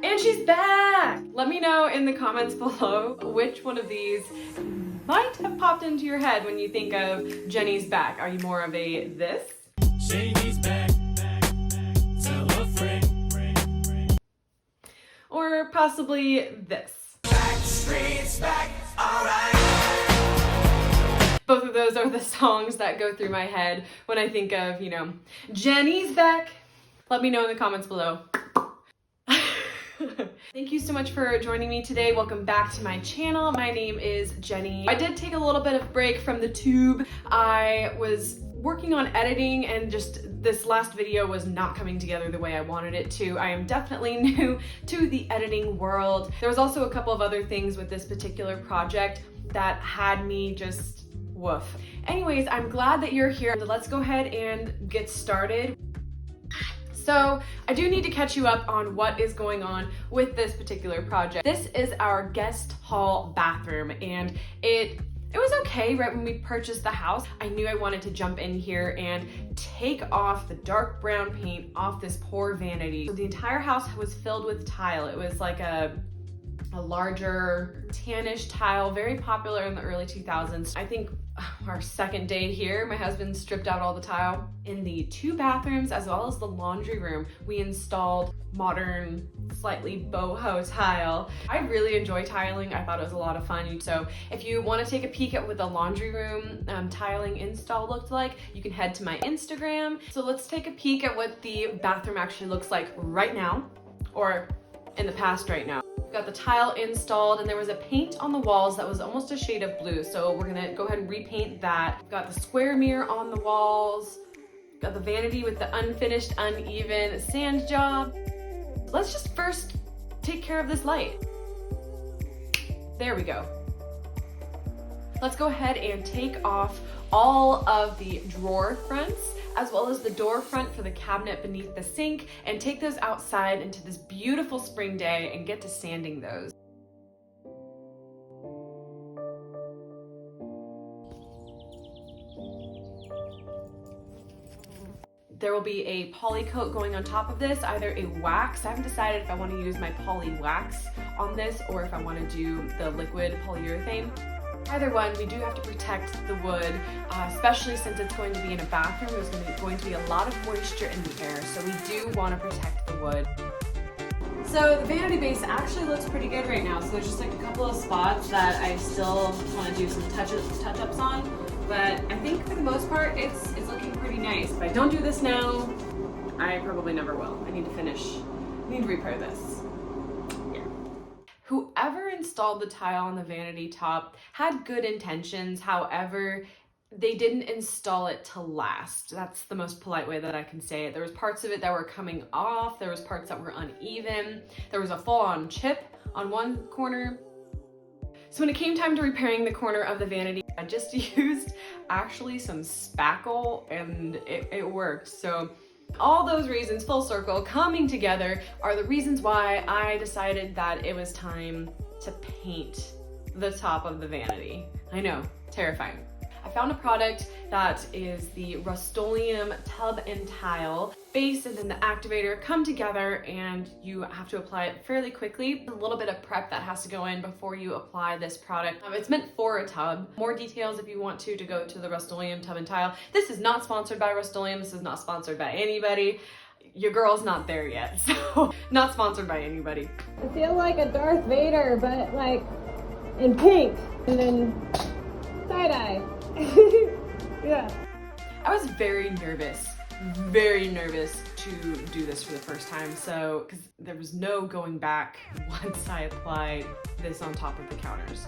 And she's back! Let me know in the comments below which one of these might have popped into your head when you think of Jenni's back. Are you more of a this? Shady's back, tell a friend. Or possibly this. Backstreet's back, alright. Both of those are the songs that go through my head when I think of, you know, Jenni's back. Let me know in the comments below. Thank you so much for joining me today. Welcome back to my channel. My name is Jenni. I did take a little bit of break from the tube. I was working on editing and just this last video was not coming together the way I wanted it to. I am definitely new to the editing world. There was also a couple of other things with this particular project that had me just woof. Anyways, I'm glad that you're here. Let's go ahead and get started. So I do need to catch you up on what is going on with this particular project. This is our guest hall bathroom, and it was okay right when we purchased the house. I knew I wanted to jump in here and take off the dark brown paint off this poor vanity. So the entire house was filled with tile. It was like a larger tannish tile, very popular in the early 2000s. I think our second day here, my husband stripped out all the tile. In the two bathrooms, as well as the laundry room, we installed modern, slightly boho tile. I really enjoy tiling. I thought it was a lot of fun. So if you want to take a peek at what the laundry room tiling install looked like, you can head to my Instagram. So let's take a peek at what the bathroom actually looks like right now, or in the past right now. Got the tile installed, and there was a paint on the walls that was almost a shade of blue, so we're gonna go ahead and repaint that. Got the square mirror on the walls, got the vanity with the unfinished, uneven sand job. Let's just first take care of this light. There we go. Let's go ahead and take off all of the drawer fronts, as well as the door front for the cabinet beneath the sink, and take those outside into this beautiful spring day and get to sanding those. There will be a poly coat going on top of this, either a wax. I haven't decided if I want to use my poly wax on this or if I want to do the liquid polyurethane. Either one, we do have to protect the wood, especially since it's going to be in a bathroom. There's going to be a lot of moisture in the air, so we do want to protect the wood. So the vanity base actually looks pretty good right now. So there's just like a couple of spots that I still want to do some touch-ups on, but I think for the most part, it's looking pretty nice. If I don't do this now, I probably never will. I need to repair this. Whoever installed the tile on the vanity top had good intentions. However, they didn't install it to last. That's the most polite way that I can say it. There was parts of it that were coming off. There was parts that were uneven. There was a full-on chip on one corner. So when it came time to repairing the corner of the vanity, I just used actually some spackle, and it worked. So all those reasons, full circle, coming together, are the reasons why I decided that it was time to paint the top of the vanity. I know, terrifying. I found a product that is the Rustoleum tub and tile base, and then the activator come together, and you have to apply it fairly quickly. A little bit of prep that has to go in before you apply this product. It's meant for a tub. More details if you want to go to the Rustoleum tub and tile. This is not sponsored by Rustoleum. This is not sponsored by anybody. Your girl's not there yet, so not sponsored by anybody. I feel like a Darth Vader, but like in pink, and then tie-dye. Yeah. I was very nervous to do this for the first time, so because there was no going back once I applied this on top of the counters.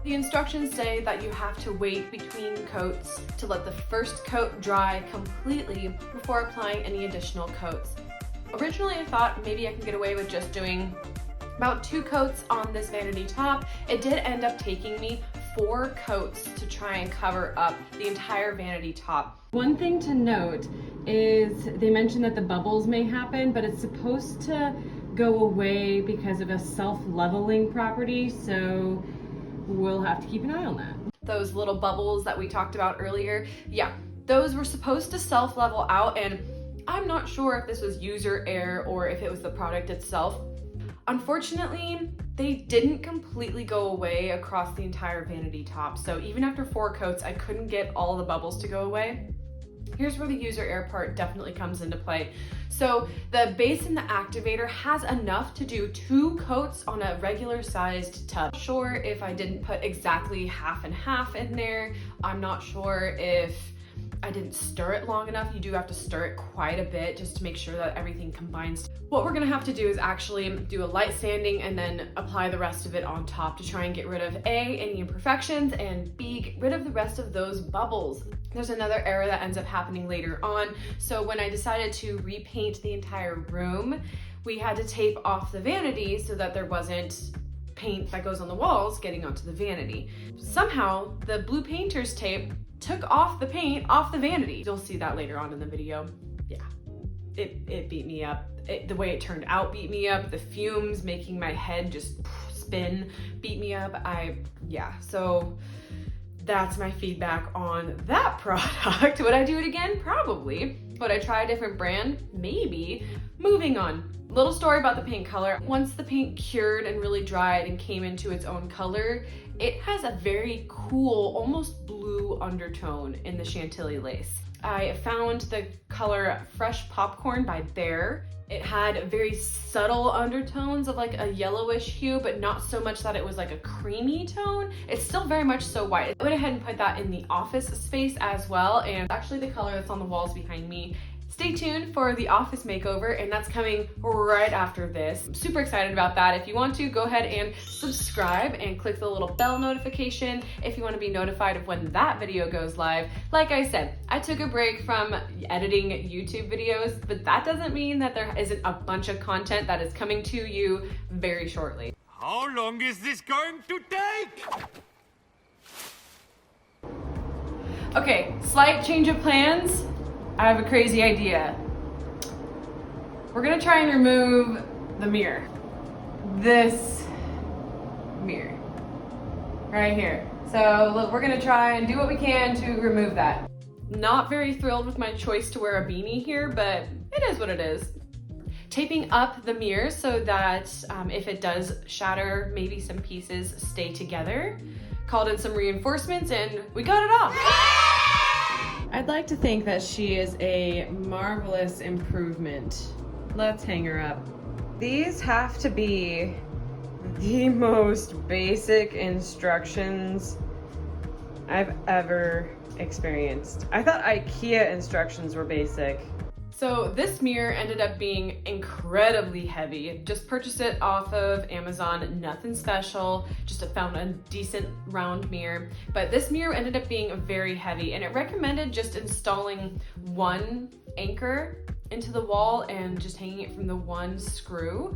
The instructions say that you have to wait between coats to let the first coat dry completely before applying any additional coats. Originally, I thought maybe I can get away with just doing about 2 coats on this vanity top. It did end up taking me 4 coats to try and cover up the entire vanity top. One thing to note is they mentioned that the bubbles may happen, but it's supposed to go away because of a self-leveling property, so we'll have to keep an eye on that. those little bubbles that we talked about earlier, yeah, those were supposed to self-level out, and I'm not sure if this was user error or if it was the product itself. Unfortunately, they didn't completely go away across the entire vanity top. So even after 4 coats, I couldn't get all the bubbles to go away. Here's where the user error part definitely comes into play. So the base and the activator has enough to do 2 coats on a regular sized tub. Sure if I didn't put exactly half and half in there. I'm not sure if I didn't stir it long enough. You do have to stir it quite a bit just to make sure that everything combines. What we're gonna have to do is actually do a light sanding and then apply the rest of it on top to try and get rid of A, any imperfections, and B, get rid of the rest of those bubbles. There's another error that ends up happening later on. So when I decided to repaint the entire room, we had to tape off the vanity so that there wasn't paint that goes on the walls getting onto the vanity. Somehow the blue painter's tape took off the paint off the vanity. You'll see that later on in the video. Yeah, it beat me up. The way it turned out beat me up. The fumes making my head just spin beat me up. Yeah, so that's my feedback on that product. Would I do it again? Probably. Would I try a different brand? Maybe. Moving on. Little story about the paint color. Once the paint cured and really dried and came into its own color, it has a very cool, almost blue undertone in the Chantilly Lace. I found the color Fresh Popcorn by Bear. It had very subtle undertones of like a yellowish hue, but not so much that it was like a creamy tone. It's still very much so white. I went ahead and put that in the office space as well, and actually the color that's on the walls behind me. Stay tuned for the office makeover, and that's coming right after this. I'm super excited about that. If you want to, go ahead and subscribe and click the little bell notification if you want to be notified of when that video goes live. Like I said, I took a break from editing YouTube videos, but that doesn't mean that there isn't a bunch of content that is coming to you very shortly. How long is this going to take? Okay, slight change of plans. I have a crazy idea. We're gonna try and remove the mirror. This mirror right here. So look, we're gonna try and do what we can to remove that. Not very thrilled with my choice to wear a beanie here, but it is what it is. Taping up the mirror so that if it does shatter, maybe some pieces stay together. Called in some reinforcements and we got it off. I'd like to think that she is a marvelous improvement. Let's hang her up. These have to be the most basic instructions I've ever experienced. I thought IKEA instructions were basic. So this mirror ended up being incredibly heavy. Just purchased it off of Amazon, nothing special, just found a decent round mirror. But this mirror ended up being very heavy, and it recommended just installing one anchor into the wall and just hanging it from the one screw.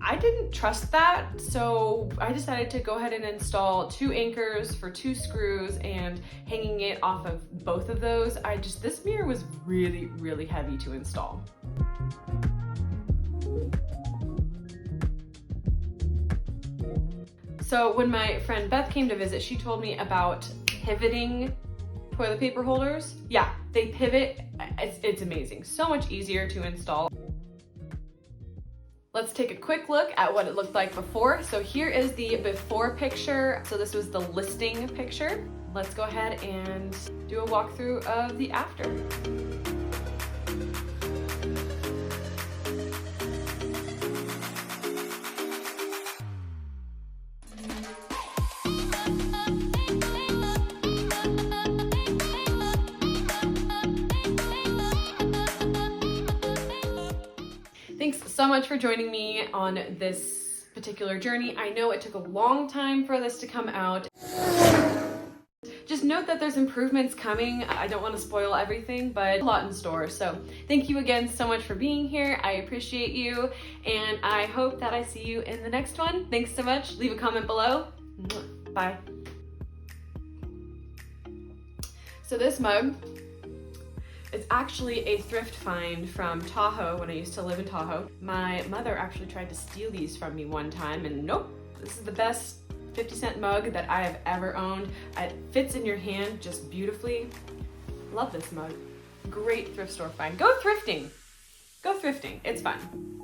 I didn't trust that, so I decided to go ahead and install 2 anchors for 2 screws and hanging it off of both of those. This mirror was really, really heavy to install. So when my friend Beth came to visit, she told me about pivoting toilet paper holders. Yeah, they pivot. It's amazing. So much easier to install. Let's take a quick look at what it looked like before. So here is the before picture. So this was the listing picture. Let's go ahead and do a walkthrough of the after. Thanks so much for joining me on this particular journey. I know it took a long time for this to come out. Just note that there's improvements coming. I don't want to spoil everything, but a lot in store. So thank you again so much for being here. I appreciate you, and I hope that I see you in the next one. Thanks so much. Leave a comment below. Bye. So this mug, it's actually a thrift find from Tahoe when I used to live in Tahoe. My mother actually tried to steal these from me one time, and nope, this is the best 50-cent mug that I have ever owned. It fits in your hand just beautifully. Love this mug. Great thrift store find. Go thrifting. Go thrifting. It's fun.